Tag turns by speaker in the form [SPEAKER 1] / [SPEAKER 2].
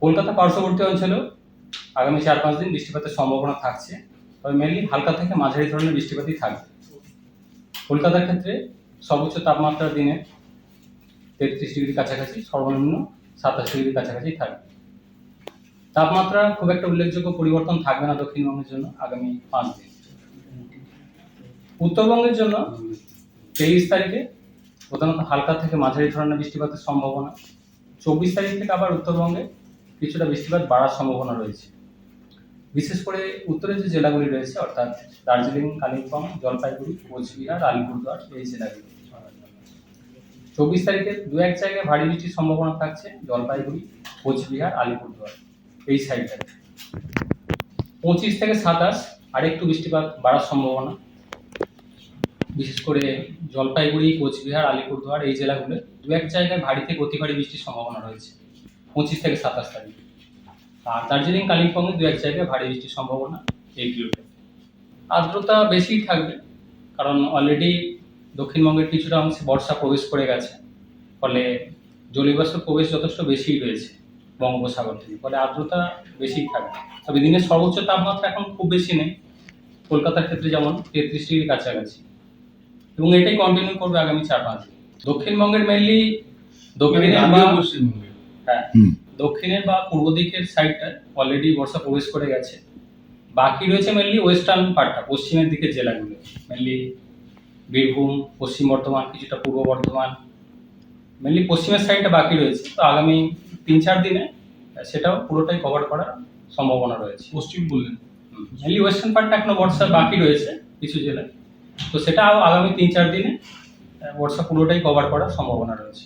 [SPEAKER 1] কলকাতা পার্শ্ববর্তী অঞ্চলেও আগামী 4-5 দিন বৃষ্টিপাতের সম্ভাবনা থাকছে, তবে মেনলি হালকা থেকে মাঝারি ধরনের বৃষ্টিপাতই থাকবে। কলকাতার ক্ষেত্রে সর্বোচ্চ তাপমাত্রা দিনে 33 ডিগ্রির কাছাকাছি, সর্বনিম্ন 27 ডিগ্রির কাছাকাছি থাকবে। তাপমাত্রা খুব একটা উল্লেখযোগ্য পরিবর্তন থাকবে না দক্ষিণবঙ্গের জন্য আগামী 5 দিন। উত্তরবঙ্গের জন্য 23 তারিখে প্রধানত হালকা থেকে মাঝারি ধরনের বৃষ্টিপাতের সম্ভাবনা। 24 তারিখ থেকে আবার উত্তরবঙ্গে কিছুটা বৃষ্টিপাত বাড়ার সম্ভাবনা রয়েছে। বিশেষ করে উত্তরের যে জেলাগুলি রয়েছে অর্থাৎ দার্জিলিং, কালিম্পং, জলপাইগুড়ি, কোচবিহার, আলিপুরদুয়ার এই জেলাগুলি। 24 তারিখে দু এক জায়গায় ভারী বৃষ্টির সম্ভাবনা থাকছে জলপাইগুড়ি, কোচবিহার, আলিপুরদুয়ার এই সাইডটাতে। 25 থেকে 27 আরেকটু বৃষ্টিপাত বাড়ার সম্ভাবনা, বিশেষ করে জলপাইগুড়ি, কোচবিহার, আলিপুরদুয়ার এই জেলাগুলো দু এক জায়গায় ভারী থেকে অতি ভারী বৃষ্টির সম্ভাবনা রয়েছে 25 থেকে 27 তারিখ। আর দার্জিলিং, কালিম্পংয়ে দু এক জায়গায় ভারী বৃষ্টির সম্ভাবনা এই পিরিয়ডে। আর্দ্রতা বেশি থাকবে, কারণ অলরেডি দক্ষিণবঙ্গের কিছুটা অংশে বর্ষা প্রবেশ করে গেছে, ফলে জলীয়বাষ্পের প্রবেশ যথেষ্ট বেশিই রয়েছে বঙ্গোপসাগর থেকে, ফলে আর্দ্রতা বেশিই থাকবে। তবে দিনের সর্বোচ্চ তাপমাত্রা এখন খুব বেশি নেই, কলকাতার ক্ষেত্রে যেমন 33 ডিগ্রির কাছাকাছি, এবং এটাই কন্টিনিউ করবে আগামী 4-5 দিন। দক্ষিণবঙ্গের মেনলি দক্ষিণের বা পূর্ব দিকের সাইডটা অলরেডি বর্ষা প্রবেশ করে গেছে। বাকি রয়েছে মেনলি ওয়েস্টার্ন পার্টটা, পশ্চিমের দিকের জেলাগুলো, মেনলি বীরভূম, পশ্চিম বর্ধমান, কিছুটা পূর্ব বর্ধমান, মেনলি পশ্চিমের সাইডটা বাকি রয়েছে। তো আগামী 3-4 দিনে সেটাও পুরোটাই কভার করার সম্ভাবনা রয়েছে।
[SPEAKER 2] পশ্চিম বললেন,
[SPEAKER 1] মেনলি ওয়েস্টার্ন পার্টটা এখনো বর্ষা বাকি রয়েছে কিছু জেলায়, তো সেটা আগামী 3-4 দিনে বর্ষা পুরোটাই কভার করার সম্ভাবনা রয়েছে।